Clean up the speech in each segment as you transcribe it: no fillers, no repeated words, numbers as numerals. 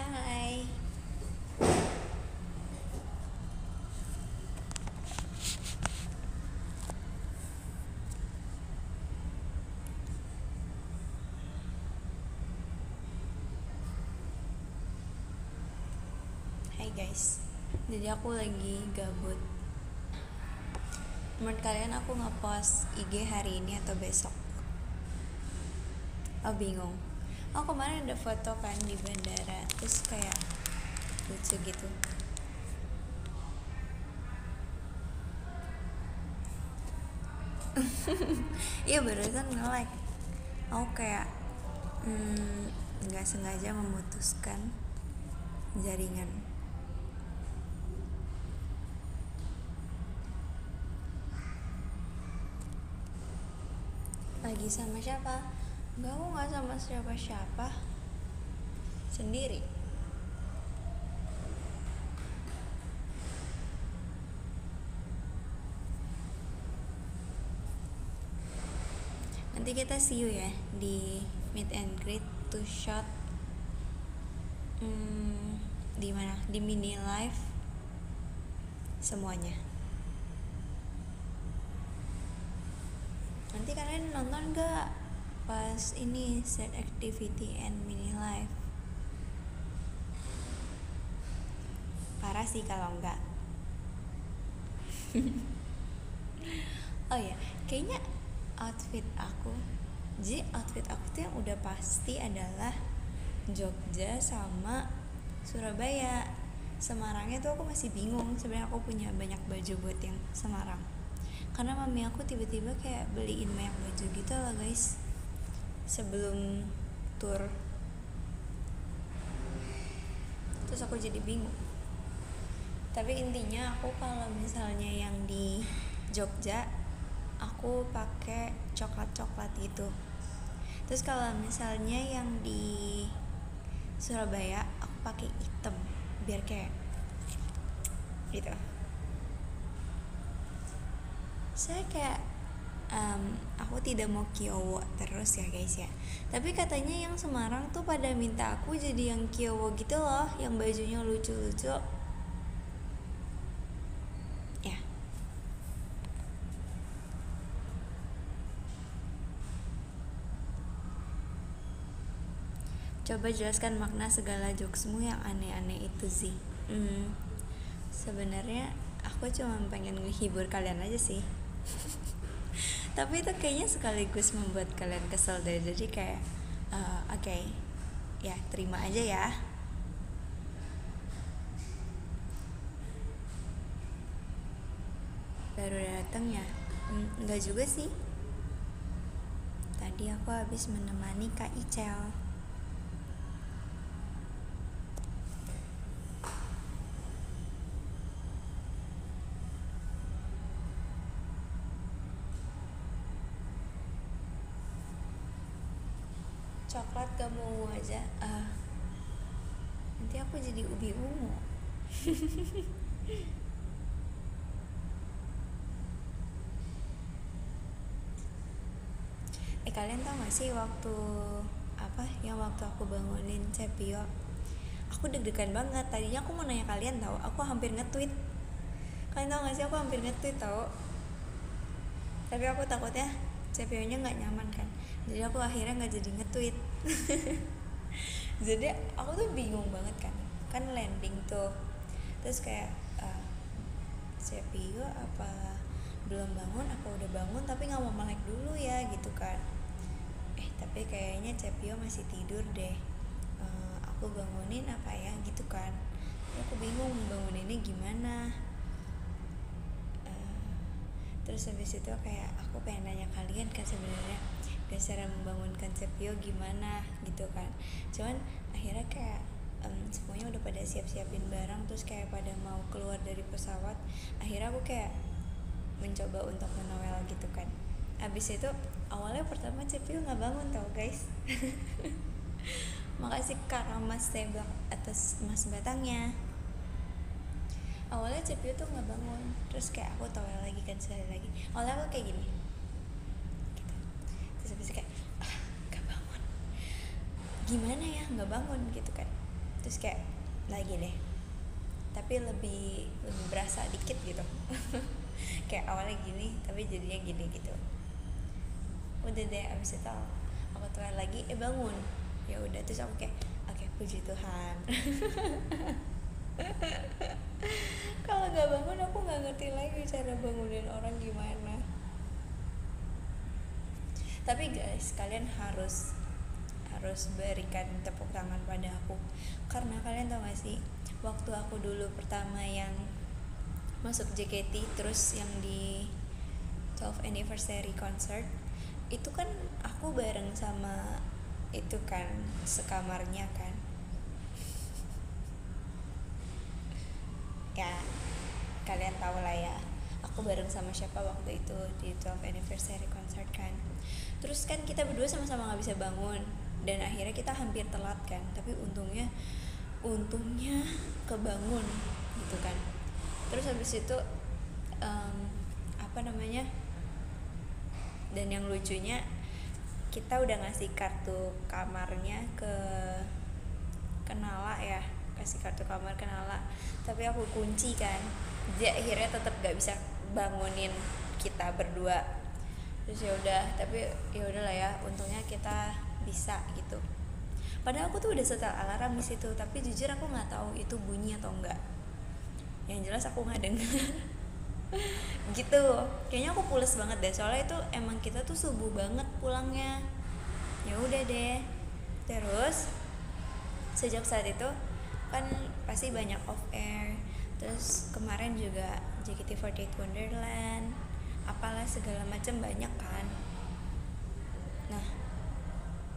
Hai. Hai guys. Jadi aku lagi gabut. Menurut kalian aku ngepost IG hari ini atau besok? Oh bingung. Oh kemarin ada foto kan di bandara, terus kayak lucu gitu. Iya barusan nge-like. Aku kayak nggak sengaja memutuskan jaringan. Lagi sama siapa? Enggak, aku nggak sama siapa-siapa. Sendiri. Nanti kita see you ya di meet and greet to shot. Di mana? Di mini live semuanya. Nanti kalian nonton gak pas ini set activity and mini live? Parah sih kalau enggak. Oh ya, kayaknya outfit aku tuh yang udah pasti adalah Jogja sama Surabaya. Semarangnya tuh aku masih bingung. Sebenarnya aku punya banyak baju buat yang Semarang, karena mami aku tiba-tiba kayak beliin banyak baju gitu loh guys sebelum tour. Terus aku jadi bingung. Tapi intinya aku kalau misalnya yang di Jogja aku pakai coklat gitu. Terus kalau misalnya yang di Surabaya aku pakai hitam biar kayak gitu. Saya kayak aku tidak mau kiowo terus ya guys ya. Tapi katanya yang Semarang tuh pada minta aku jadi yang kiowo gitu loh, yang bajunya lucu-lucu. Ya. Coba jelaskan makna segala jokesmu yang aneh-aneh itu sih. Sebenarnya aku cuma pengen menghibur kalian aja sih. Tapi itu kayaknya sekaligus membuat kalian kesel deh. Jadi kayak oke. Ya terima aja ya. Baru datang ya? Enggak juga sih. Tadi aku habis menemani Kak Icel. Coklat gak mau aja. Nanti aku jadi ubi ungu. Kalian tau gak sih waktu aku bangunin Cepio, aku deg-degan banget. Tadinya aku mau nanya kalian tau, aku hampir nge-tweet. Kalian tau gak sih aku hampir nge-tweet tau, tapi aku takutnya Cepio nya gak nyaman kan, jadi aku akhirnya gak jadi nge-tweet. Jadi aku tuh bingung banget kan landing tuh, terus kayak Cepio apa belum bangun, apa udah bangun tapi gak mau melek dulu ya gitu kan. Tapi kayaknya Cepio masih tidur deh. Aku bangunin apa ya gitu kan. Aku bingung banguninnya gimana. Terus habis itu kayak aku pengen nanya kalian kan sebenarnya cara membangunkan Cepio gimana gitu kan. Cuman akhirnya kayak semuanya udah pada siap-siapin barang, terus kayak pada mau keluar dari pesawat. Akhirnya aku kayak mencoba untuk menoel gitu kan. Abis itu awalnya pertama Cepio nggak bangun tau guys. Makasih Kak Ramas Tebak atas mas batangnya. Awalnya Cepio tuh nggak bangun, terus kayak aku toel lagi kan sekali lagi. Awalnya aku kayak gini gitu. Terus abis itu kayak nggak bangun, gimana ya nggak bangun gitu kan. terus kayak lagi deh, tapi lebih berasa dikit gitu. Kayak awalnya gini tapi jadinya gini gitu. Udah deh, abis itu aku tuh lagi bangun, ya udah, terus aku kayak oke, puji Tuhan. Kalau nggak bangun aku nggak ngerti lagi cara bangunin orang gimana. Tapi guys, kalian harus berikan tepuk tangan pada aku, karena kalian tau gak sih, waktu aku dulu pertama yang masuk JKT, terus yang di 12 anniversary concert itu kan aku bareng sama itu kan, sekamarnya kan ya, kalian tahu lah ya aku bareng sama siapa waktu itu di 12 anniversary concert kan. Terus kan kita berdua sama-sama nggak bisa bangun dan akhirnya kita hampir telat kan, tapi untungnya kebangun gitu kan. Terus habis itu apa namanya, dan yang lucunya kita udah ngasih kartu kamarnya ke Nala ya, kasih kartu kamar ke Nala, tapi aku kunci kan, dia akhirnya tetap gak bisa bangunin kita berdua. Terus ya udah, tapi ya udahlah ya, untungnya kita bisa gitu. Padahal aku tuh udah setel alarm di situ, tapi jujur aku nggak tahu itu bunyi atau enggak. Yang jelas aku nggak dengar. Gitu, kayaknya aku pules banget deh, soalnya itu emang kita tuh subuh banget pulangnya. Ya udah deh, terus sejak saat itu kan pasti banyak off air, terus kemarin juga JKT48 Wonderland, apalah segala macam banyak kan. Nah,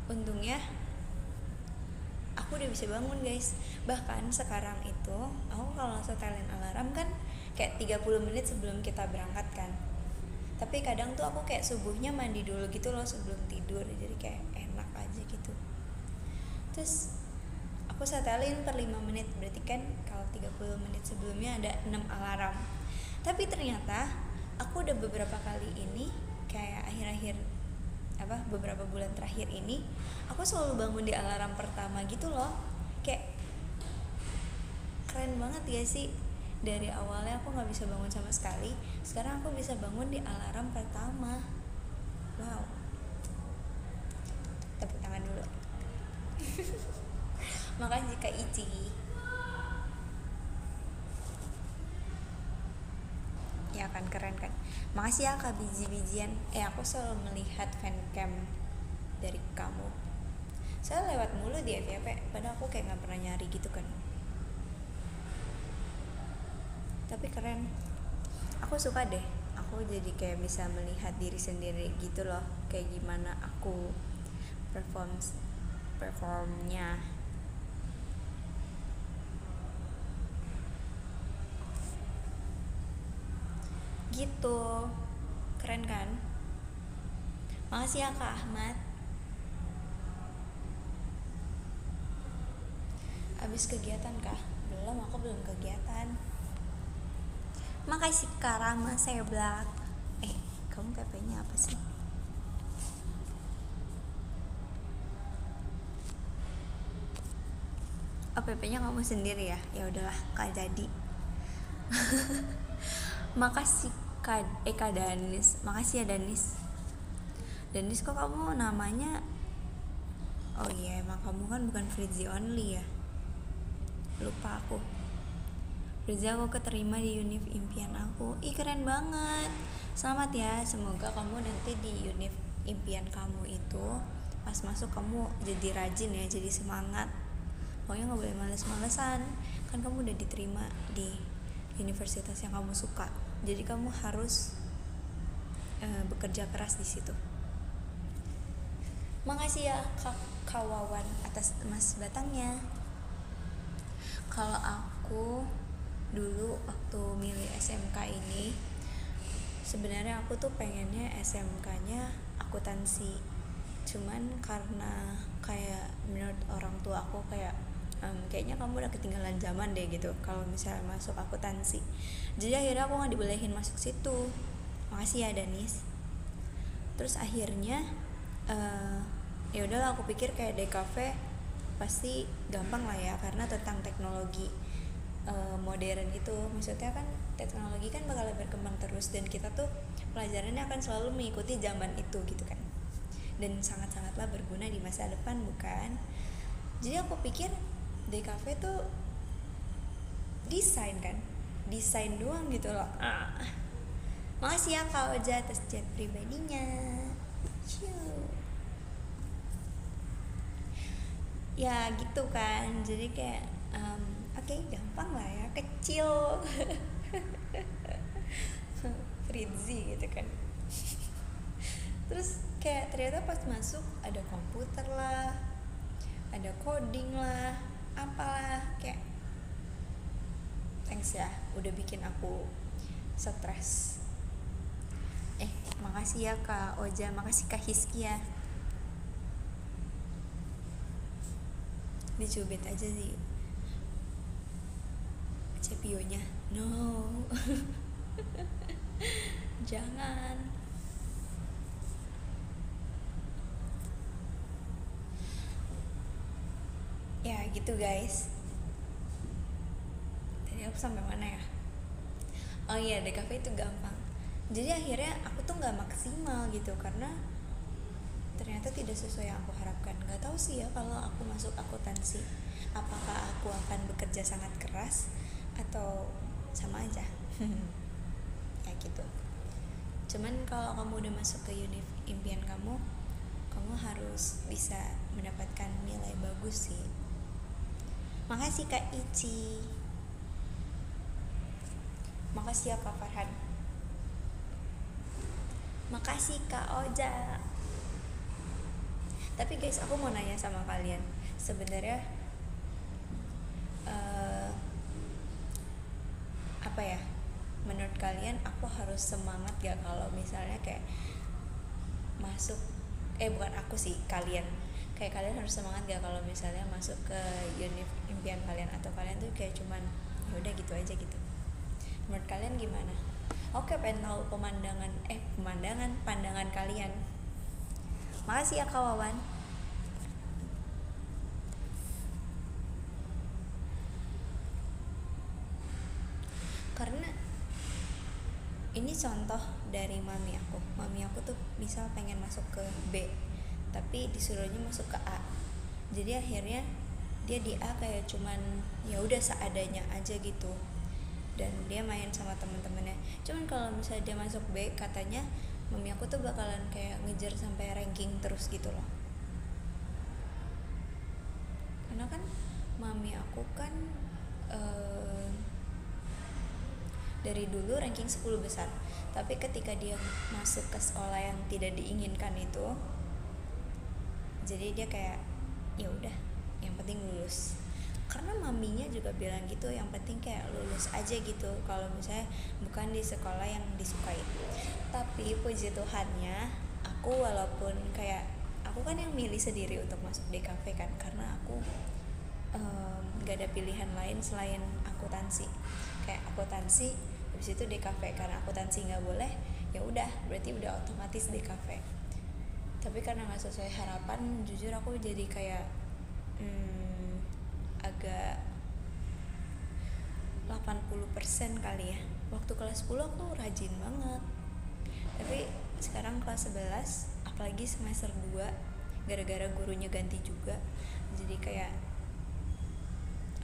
untungnya aku udah bisa bangun guys. Bahkan sekarang itu aku kalau setelin alarm kan kayak 30 menit sebelum kita berangkat kan, tapi kadang tuh aku kayak subuhnya mandi dulu gitu loh sebelum tidur, jadi kayak enak aja gitu. Terus aku setelin per 5 menit, berarti kan kalau 30 menit sebelumnya ada 6 alarm. Tapi ternyata aku udah beberapa kali ini, kayak akhir-akhir beberapa bulan terakhir ini, aku selalu bangun di alarm pertama gitu loh. Kayak keren banget ya sih, dari awalnya aku gak bisa bangun sama sekali, sekarang aku bisa bangun di alarm pertama. Wow, tepuk tangan dulu. Makasih Kak Ici. Ya kan, keren kan. Makasih ya Kak Biji-bijian. Aku selalu melihat fancam dari kamu. Saya lewat mulu di FYP, padahal aku kayak gak pernah nyari gitu kan. Tapi keren. Aku suka deh. Aku jadi kayak bisa melihat diri sendiri gitu loh, kayak gimana aku performnya. Gitu, keren kan? Makasih ya Kak Ahmad. Abis kegiatan kah? Belum, aku belum kegiatan. Makasih Kak Rama Seblak. Kamu PP-nya apa sih? Oh, PP-nya kamu sendiri ya? Ya udahlah, Kak jadi. Makasih Kak Danis. Makasih ya Danis. Danis, kok kamu namanya? Oh iya, emang kamu kan bukan Fritzy only ya? Lupa aku. Fritzy, aku keterima di univ impian aku. Ih, keren banget. Selamat ya, semoga kamu nanti di univ impian kamu itu pas masuk kamu jadi rajin ya, jadi semangat. Pokoknya gak boleh males-malesan. Kan kamu udah diterima di universitas yang kamu suka, jadi kamu harus bekerja keras di situ. Makasih ya Kak Kawawan atas emas batangnya. Kalau aku dulu waktu milih SMK ini, sebenarnya aku tuh pengennya SMK-nya akuntansi, cuman karena kayak menurut orang tua aku kayak kayaknya kamu udah ketinggalan zaman deh gitu kalau misalnya masuk akuntansi, jadi akhirnya aku nggak dibolehin masuk situ. Makasih ya Danis. Terus akhirnya ya udahlah, aku pikir kayak DKV pasti gampang lah ya, karena tentang teknologi modern itu. Maksudnya kan teknologi kan bakal berkembang terus, dan kita tuh pelajarannya akan selalu mengikuti zaman itu gitu kan, dan sangat-sangatlah berguna di masa depan, bukan? Jadi aku pikir DKV tuh desain kan, desain doang gitu loh. Makasih ya Kak Oja atas chat pribadinya. Ya gitu kan, jadi kayak oke, gampang lah ya, kecil. Fritzy gitu kan. Terus kayak ternyata pas masuk ada komputer lah, ada coding lah, apalah, kayak thanks ya udah bikin aku stres. Makasih ya Kak Oja, makasih Kak Hiskia. Dicubit aja sih cepionya, no. Jangan. Ya gitu guys, tadi aku sampai mana ya? Oh iya, DKV itu gampang. Jadi akhirnya aku tuh nggak maksimal gitu, karena ternyata tidak sesuai yang aku harapkan. Nggak tahu sih ya, kalau aku masuk akuntansi apakah aku akan bekerja sangat keras atau sama aja. Ya gitu. Cuman kalau kamu udah masuk ke univ impian kamu, kamu harus bisa mendapatkan nilai bagus sih. Makasih Kak Ici. Makasih ya Kak Farhan. Makasih Kak Oja. Tapi guys, aku mau nanya sama kalian, sebenarnya apa ya, menurut kalian aku harus semangat gak kalau misalnya kayak masuk, bukan aku sih, kalian, kayak kalian harus semangat gak kalau misalnya masuk ke univ impian kalian, atau kalian tuh kayak cuman ya udah gitu aja gitu? Menurut kalian gimana? Oke, pengen tahu pandangan kalian. Makasih ya Kak Wawan. Karena ini contoh dari mami aku tuh misal pengen masuk ke B, tapi disuruhnya masuk ke A. Jadi akhirnya dia di A kayak cuman ya udah seadanya aja gitu, dan dia main sama teman-temannya. Cuman kalau misalnya dia masuk B, katanya mami aku tuh bakalan kayak ngejar sampai ranking terus gitu loh. Karena kan mami aku kan dari dulu ranking 10 besar, tapi ketika dia masuk ke sekolah yang tidak diinginkan itu, jadi dia kayak ya udah, yang penting lulus. Karena maminya juga bilang gitu, yang penting kayak lulus aja gitu, kalau misalnya bukan di sekolah yang disukai. Tapi puji Tuhannya, aku walaupun kayak aku kan yang milih sendiri untuk masuk DKV kan, karena aku gak ada pilihan lain selain akuntansi. Kayak akuntansi, habis itu DKV. Karena akuntansi nggak boleh, ya udah berarti udah otomatis DKV. Tapi karena nggak sesuai harapan, jujur aku jadi kayak agak 80% kali ya. Waktu kelas 10 aku rajin banget, tapi sekarang kelas 11, apalagi semester 2, gara-gara gurunya ganti juga, jadi kayak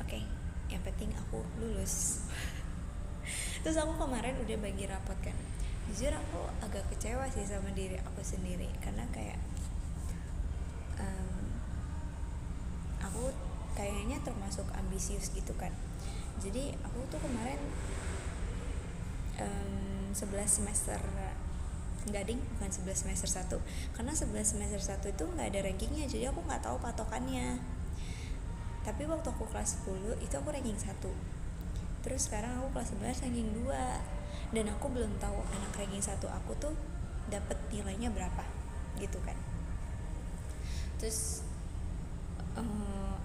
oke, yang penting aku lulus. Terus aku kemarin udah bagi rapot kan, jujur aku agak kecewa sih sama diri aku sendiri, karena kayak aku kayaknya termasuk ambisius gitu kan. Jadi aku tuh kemarin 11 semester bukan 11 semester 1, karena 11 semester 1 itu gak ada rankingnya, jadi aku gak tahu patokannya. Tapi waktu aku kelas 10 itu aku ranking 1, terus sekarang aku kelas 11 ranking 2, dan aku belum tahu anak ranking 1 aku tuh dapet nilainya berapa gitu kan. Terus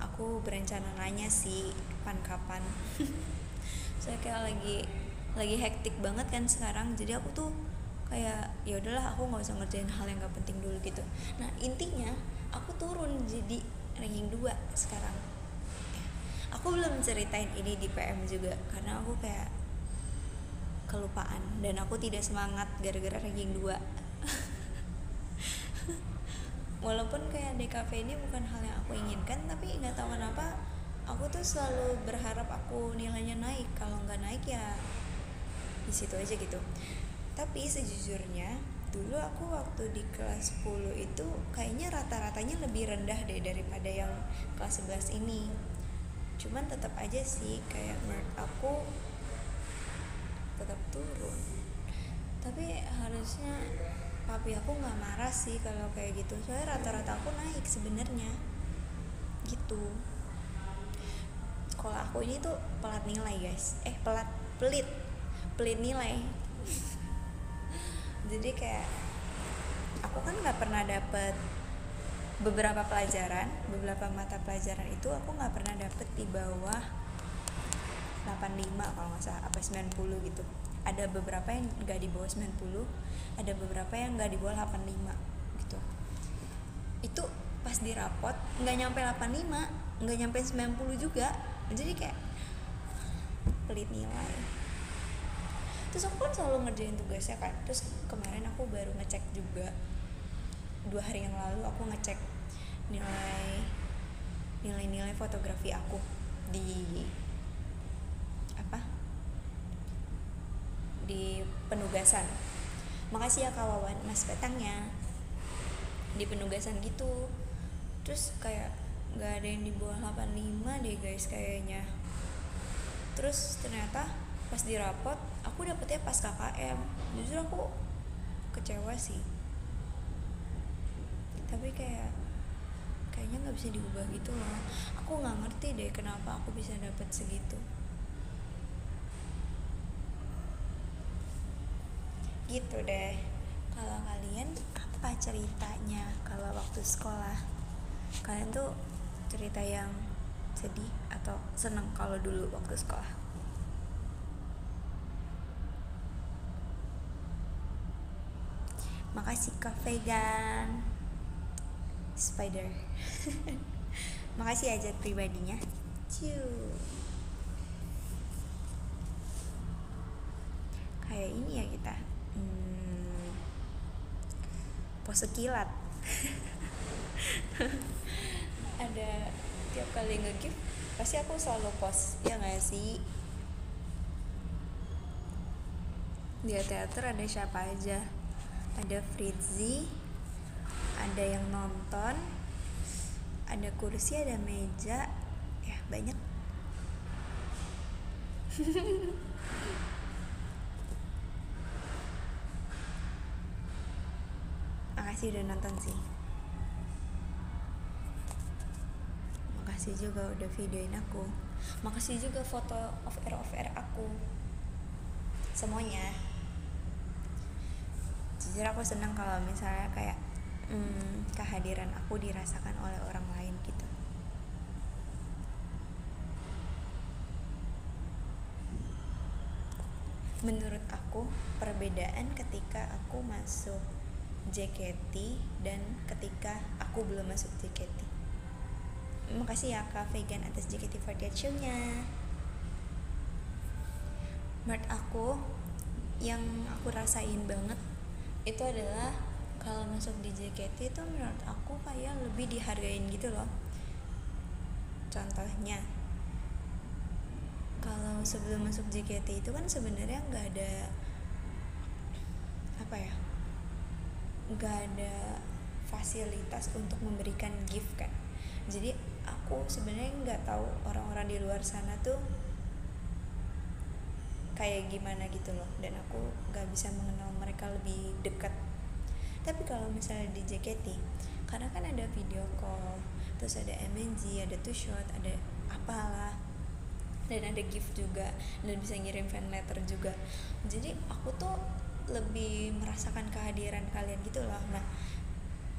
aku berencana nanya sih kapan. Saya kayak lagi hektik banget kan sekarang, jadi aku tuh kayak ya udahlah, aku nggak usah ngerjain hal yang nggak penting dulu gitu. Nah intinya aku turun jadi ranking 2 sekarang. Aku belum ceritain ini di PM juga karena aku kayak kelupaan dan aku tidak semangat gara-gara ranking 2. Walaupun kayak DKV ini bukan hal yang aku inginkan, tapi nggak tahu kenapa aku tuh selalu berharap aku nilainya naik. Kalau nggak naik ya di situ aja gitu. Tapi sejujurnya dulu aku waktu di kelas 10 itu kayaknya rata-ratanya lebih rendah deh daripada yang kelas 11 ini. Cuman tetap aja sih kayak menurut aku tetap turun. Tapi harusnya papi aku nggak marah sih kalau kayak gitu, soalnya rata-rata aku naik sebenarnya gitu. Sekolah aku ini tuh pelat nilai guys, pelit nilai. Jadi kayak aku kan nggak pernah dapet beberapa mata pelajaran itu aku nggak pernah dapet di bawah 85 kalau nggak salah, apa 90 gitu. Ada beberapa yang nggak di bawah 90, ada beberapa yang nggak di bawah 85 gitu. Itu pas di rapot nggak nyampe 85, nggak nyampe 90 juga. Jadi kayak pelit nilai. Terus aku kan selalu ngerjain tugasnya kan. Terus kemarin aku baru ngecek juga, 2 hari yang lalu aku ngecek nilai fotografi aku di di penugasan. Makasih ya Kak Wawan, Mas petangnya di penugasan gitu. Terus kayak nggak ada yang di bawah 85 deh guys kayaknya. Terus ternyata pas di rapot aku dapetnya pas KKM. Jujur aku kecewa sih, tapi kayaknya nggak bisa diubah gitu loh. Aku nggak ngerti deh kenapa aku bisa dapet segitu gitu deh. Kalau kalian apa ceritanya kalau waktu sekolah? Kalian tuh cerita yang sedih atau seneng kalau dulu waktu sekolah? Makasih Kak Vegan Spider. Makasih aja pribadinya. Ciu. Kayak ini ya kita. Pose kilat. Ada tiap kali nge-gift pasti aku selalu post, ya nggak sih? Di teater ada siapa aja? Ada Fritzi, ada yang nonton, ada kursi, ada meja, ya banyak. Makasih udah nonton sih. Makasih juga udah videoin aku. Makasih juga foto off air aku. Semuanya. Jujur aku senang kalau misalnya kayak kehadiran aku dirasakan oleh orang lain gitu. Menurut aku perbedaan ketika aku masuk JKT dan ketika aku belum masuk JKT. Makasih ya Kak Vegan atas JKT48 show-nya. Menurut aku yang aku rasain banget itu adalah kalau masuk di JKT itu menurut aku kayak lebih dihargain gitu loh. Contohnya kalau sebelum masuk JKT itu kan sebenarnya nggak ada nggak ada fasilitas untuk memberikan gift kan. Jadi aku sebenarnya nggak tahu orang-orang di luar sana tuh kayak gimana gitu loh, dan aku nggak bisa mengenal mereka lebih dekat. Tapi kalau misalnya di JKT, karena kan ada video call, terus ada MNG, ada two shot, ada apalah, dan ada gift juga, dan bisa ngirim fan letter juga. Jadi aku tuh lebih merasakan kehadiran kalian gitu loh. Nah,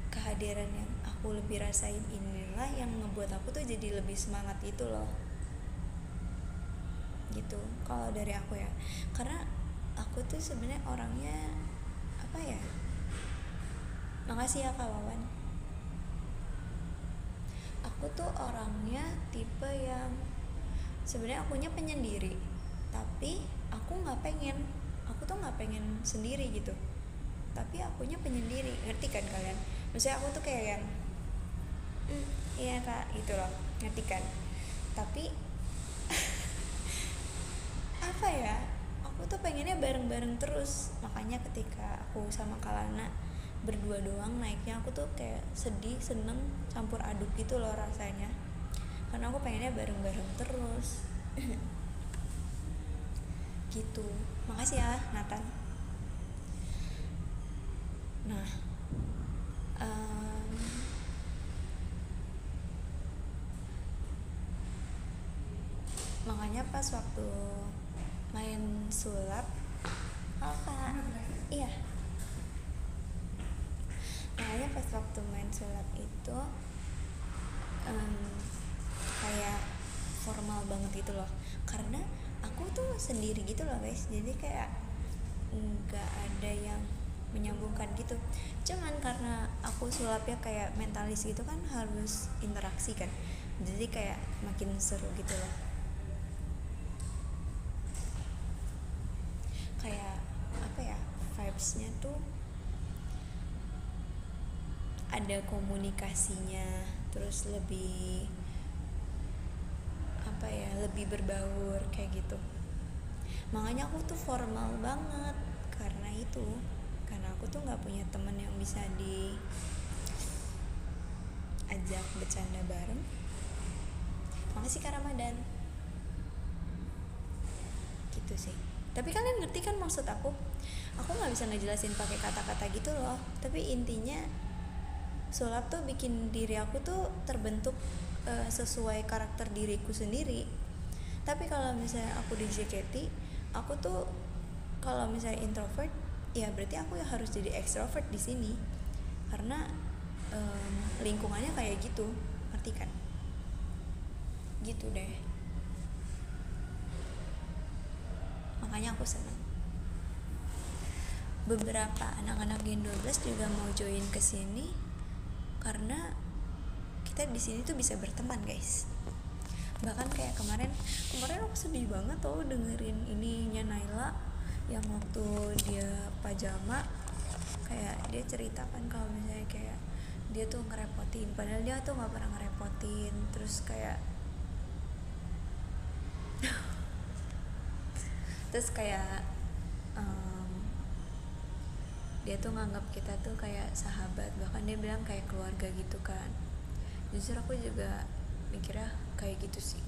kehadiran yang aku lebih rasain inilah yang ngebuat aku tuh jadi lebih semangat gitu loh. Gitu kalau dari aku ya, karena aku tuh sebenarnya orangnya makasih ya Kak Wawan. Aku aku tuh orangnya tipe yang sebenarnya akunya penyendiri, tapi aku tuh nggak pengen sendiri gitu, tapi akunya penyendiri, ngerti kan kalian? Maksudnya aku tuh kayak yang iya kak gitu loh, ngerti kan? Tapi apa ya, aku tuh pengennya bareng-bareng terus, makanya ketika aku sama Kalana berdua doang naiknya, aku tuh kayak sedih seneng campur aduk gitu loh rasanya, karena aku pengennya bareng-bareng terus. Gitu. Makasih ya Nathan. Nah, em, makanya pas waktu main sulap, oh kak, iya, makanya pas waktu main sulap itu kayak formal banget gitu loh, karena aku tuh sendiri gitu loh guys, jadi kayak nggak ada yang menyambungkan gitu. Cuman karena aku sulapnya kayak mentalis gitu kan, harus interaksi kan, jadi kayak makin seru gitu loh. Kayak apa ya, vibesnya tuh ada komunikasinya, terus lebih apa ya, lebih berbaur kayak gitu. Makanya aku tuh formal banget karena itu, karena aku tuh nggak punya temen yang bisa diajak bercanda bareng. Makasih Kak Ramadan. Gitu sih. Tapi kalian ngerti kan maksud aku? Aku nggak bisa ngejelasin pakai kata-kata gitu loh. Tapi intinya sulap tuh bikin diri aku tuh terbentuk sesuai karakter diriku sendiri. Tapi kalau misalnya aku di JKT, aku tuh kalau misalnya introvert, ya berarti aku yang harus jadi extrovert di sini, karena lingkungannya kayak gitu, ngerti kan? Gitu deh. Makanya aku senang. Beberapa anak-anak Gen 12 juga mau join ke sini karena kita di sini tuh bisa berteman, guys. Bahkan kayak kemarin aku sedih banget tuh dengerin ininya Naila yang waktu dia pajama, kayak dia ceritakan kalau misalnya kayak dia tuh ngerepotin, padahal dia tuh nggak pernah ngerepotin, terus kayak dia tuh nganggap kita tuh kayak sahabat, bahkan dia bilang kayak keluarga gitu kan. Jujur aku juga mikirnya kayak gitu sih,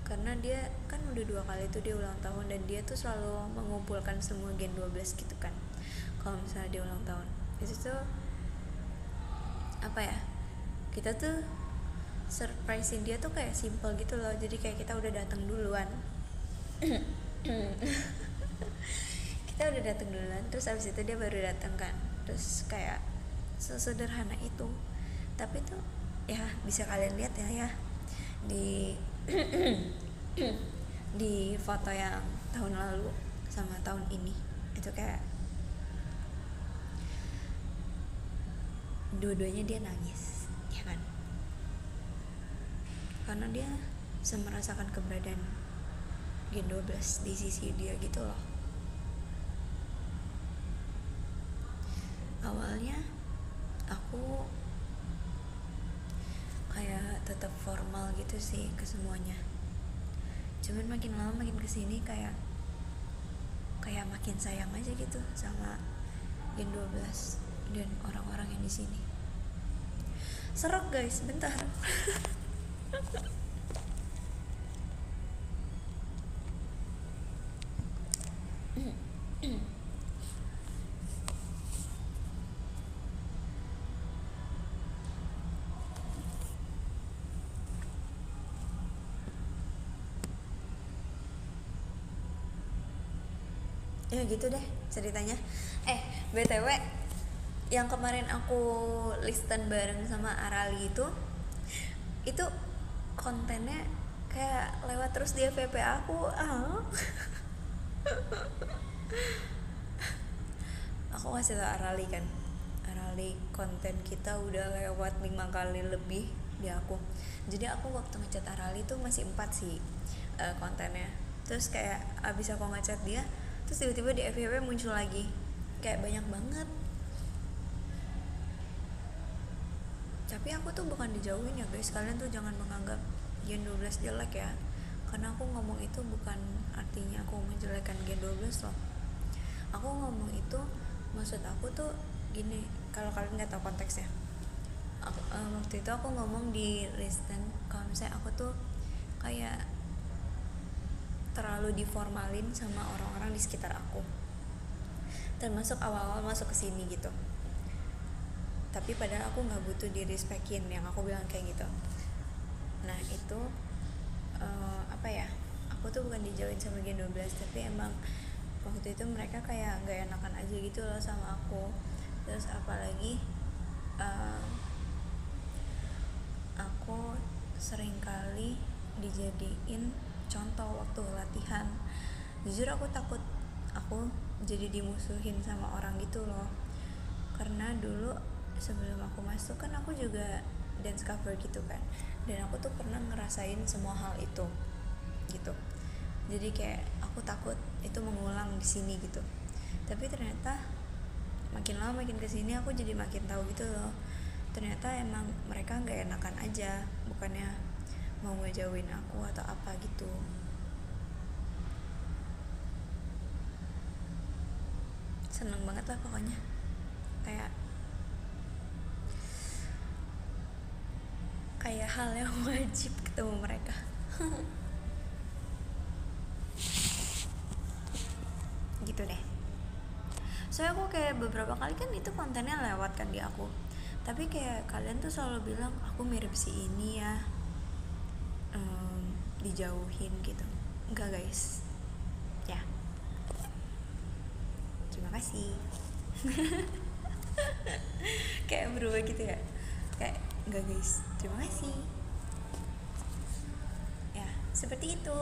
karena dia kan udah 2 kali tuh dia ulang tahun, dan dia tuh selalu mengumpulkan semua Gen 12 gitu kan kalau misalnya dia ulang tahun. Itu tuh apa ya, kita tuh surprisein dia tuh kayak simple gitu loh, jadi kayak kita udah datang duluan. Kita udah datang duluan, terus abis itu dia baru datang kan, terus kayak sesederhana itu. Tapi tuh ya bisa kalian lihat ya di di foto yang tahun lalu sama tahun ini, itu kayak dua-duanya dia nangis, ya kan? Karena dia merasakan keberadaan Gen 12 di sisi dia gitu loh. Awalnya aku kayak tetap formal gitu sih ke semuanya, cuman makin lama makin kesini kayak makin sayang aja gitu sama Gen 12 dan orang-orang yang di sini. Serok guys, bentar. Ya gitu deh ceritanya. BTW yang kemarin aku listen bareng sama Arali itu kontennya kayak lewat terus di FYP aku. Aku ngasih tau Arali kan, Arali konten kita udah lewat 5 kali lebih di aku. Jadi aku waktu ngechat Arali tuh masih 4 sih kontennya. Terus kayak abis aku ngechat dia, terus tiba-tiba di FYP muncul lagi kayak banyak banget. Tapi aku tuh bukan dijauhin ya guys, kalian tuh jangan menganggap Gen 12 jelek ya, karena aku ngomong itu bukan artinya aku menjelekkan Gen 12 loh. Aku ngomong itu, maksud aku tuh gini, kalau kalian nggak tahu konteksnya, waktu itu aku ngomong di listen kalau misalnya aku tuh kayak terlalu diformalin sama orang-orang di sekitar aku, termasuk awal-awal masuk ke sini gitu. Tapi padahal aku nggak butuh di respectin, yang aku bilang kayak gitu. Nah itu apa ya, aku tuh bukan dijauhin sama Gen 12, tapi emang waktu itu mereka kayak nggak enakan aja gitu loh sama aku. Terus apalagi aku sering kali dijadiin contoh waktu latihan. Jujur aku takut aku jadi dimusuhin sama orang gitu loh, karena dulu sebelum aku masuk kan aku juga dance cover gitu kan, dan aku tuh pernah ngerasain semua hal itu gitu. Jadi kayak aku takut itu mengulang di sini gitu. Tapi ternyata makin lama makin kesini aku jadi makin tahu gitu loh, ternyata emang mereka nggak enakan aja, bukannya mau ngejauhin aku atau apa gitu. Seneng banget lah pokoknya, kayak hal yang wajib ketemu mereka. Gitu deh. Soalnya aku kayak beberapa kali kan itu kontennya lewat kan di aku, tapi kayak kalian tuh selalu bilang aku mirip si ini ya, dijauhin gitu. Enggak guys, ya terima kasih. Kayak berubah gitu ya, kayak enggak guys, terima kasih ya, seperti itu.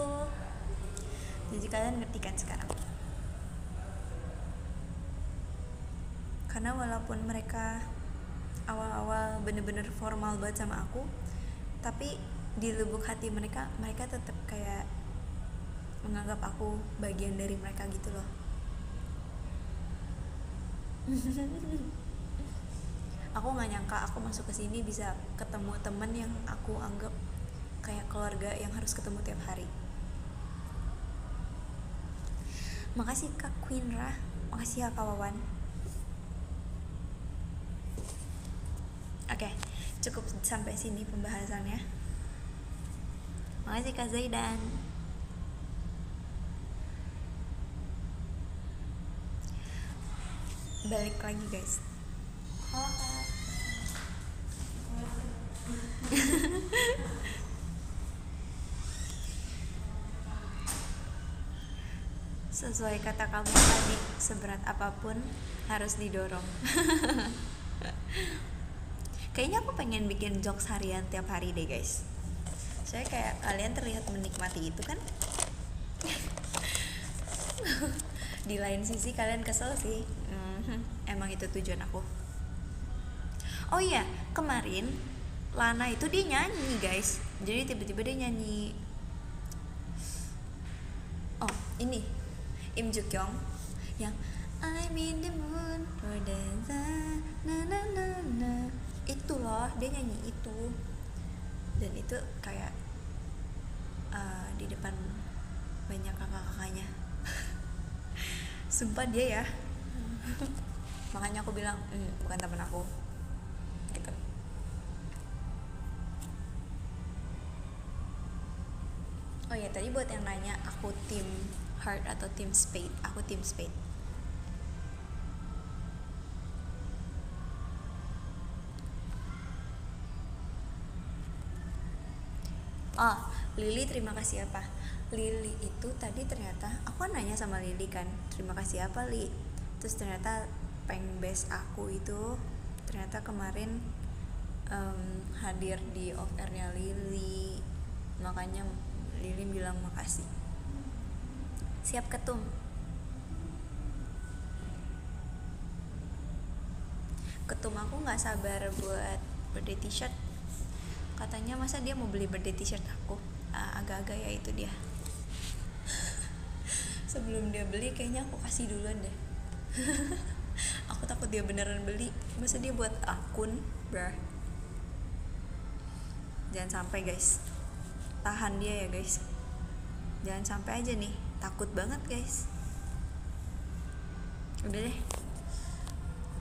Jadi kalian ngerti kan sekarang, karena walaupun mereka awal-awal bener-bener formal banget sama aku, tapi di lubuk hati mereka tetap kayak menganggap aku bagian dari mereka gitu loh. Aku nggak nyangka aku masuk ke sini bisa ketemu temen yang aku anggap kayak keluarga yang harus ketemu tiap hari. Makasih Kak Queenra, makasih ya Kak Wawan. Oke, cukup sampai sini pembahasannya. Makasih Kak Zaidan. Balik lagi guys. Halo Kak. Sesuai kata kamu tadi, seberat apapun harus didorong. Kayaknya aku pengen bikin jokes harian tiap hari deh guys. Saya kayak kalian terlihat menikmati itu kan. Di lain sisi kalian kesel sih. Emang itu tujuan aku. Oh iya, kemarin Lana itu dia nyanyi guys. Jadi tiba-tiba dia nyanyi, oh ini Im Joo Kyung yang I'm in the mood for dance, na na na na. Itu loh, dia nyanyi itu, dan itu kayak di depan banyak kakak-kakaknya. Sumpah dia ya. Makanya aku bilang bukan teman aku gitu. Oh ya, tadi buat yang nanya aku tim Heart atau tim Spade, aku tim Spade. Lily terima kasih apa? Lily itu tadi ternyata aku nanya sama Lily kan, terima kasih apa Li? Terus ternyata pengbase aku itu ternyata kemarin hadir di off airnya Lily, makanya Lily bilang makasih. Siap ketum. Ketum aku nggak sabar buat birthday t-shirt. Katanya masa dia mau beli birthday t-shirt aku. Agak-agak ya itu dia. Sebelum dia beli kayaknya aku kasih duluan deh. Aku takut dia beneran beli. Masa dia buat akun, bruh. Jangan sampai guys. Tahan dia ya guys. Jangan sampai aja nih. Takut banget guys. Udah deh.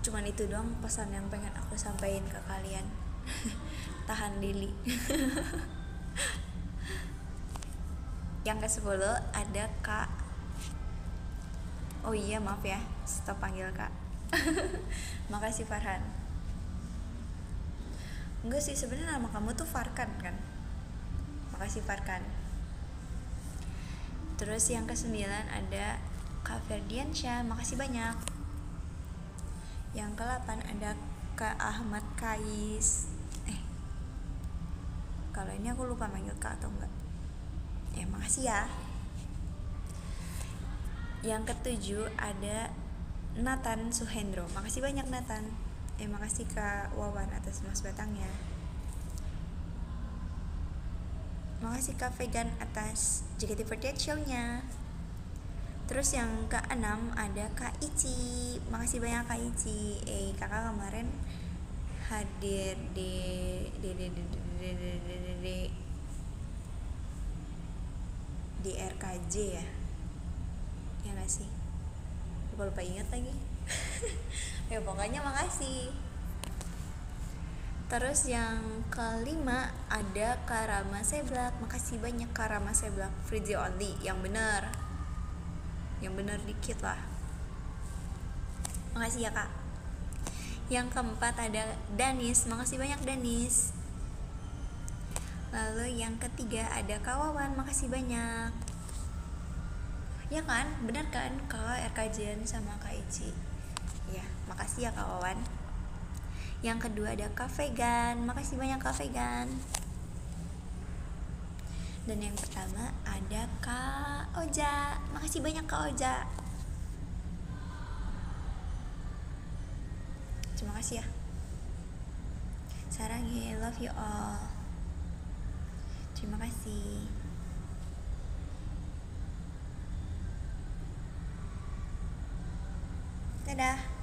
Cuman itu doang pesan yang pengen aku sampaikan ke kalian. Tahan Lili. Yang ke-10 ada Kak. Oh iya maaf ya, stop panggil Kak. Makasih Farhan. Enggak sih, sebenarnya nama kamu tuh Farkan kan. Makasih Farkan. Terus yang ke-9 ada Kak Ferdiansyah, makasih banyak. Yang ke-8 ada Kak Ahmad Kais. Kalau ini aku lupa manggil Kak atau enggak. Makasih ya. Yang ke-7 ada Nathan Suhendro. Makasih banyak Nathan. Makasih Kak Wawan atas mas batangnya. Makasih Kak Vegan atas JKT48 show-nya. Terus yang ke-6 ada Kak Ici. Makasih banyak Kak Ici. Kakak kemarin hadir di RKJ ya. Ya gak sih? Lupa ingat lagi. Ya pokoknya makasih. Terus yang ke-5 ada Karama Seblak. Makasih banyak Karama Seblak. Fridzi only yang bener. Yang bener dikit lah. Makasih ya Kak. Yang ke-4 ada Danis. Makasih banyak Danis. Lalu yang ke-3 ada Kawawan. Makasih banyak. Ya kan? Bener kan? Kalau RKJ sama Kak Ici. Ya, makasih ya Kak Wawan. Yang kedua ada Kak Vegan. Makasih banyak Kak Vegan. Dan yang pertama ada Kak Oja. Makasih banyak Kak Oja. Terima kasih ya. Sarangi, love you all. Terima kasih. Dadah.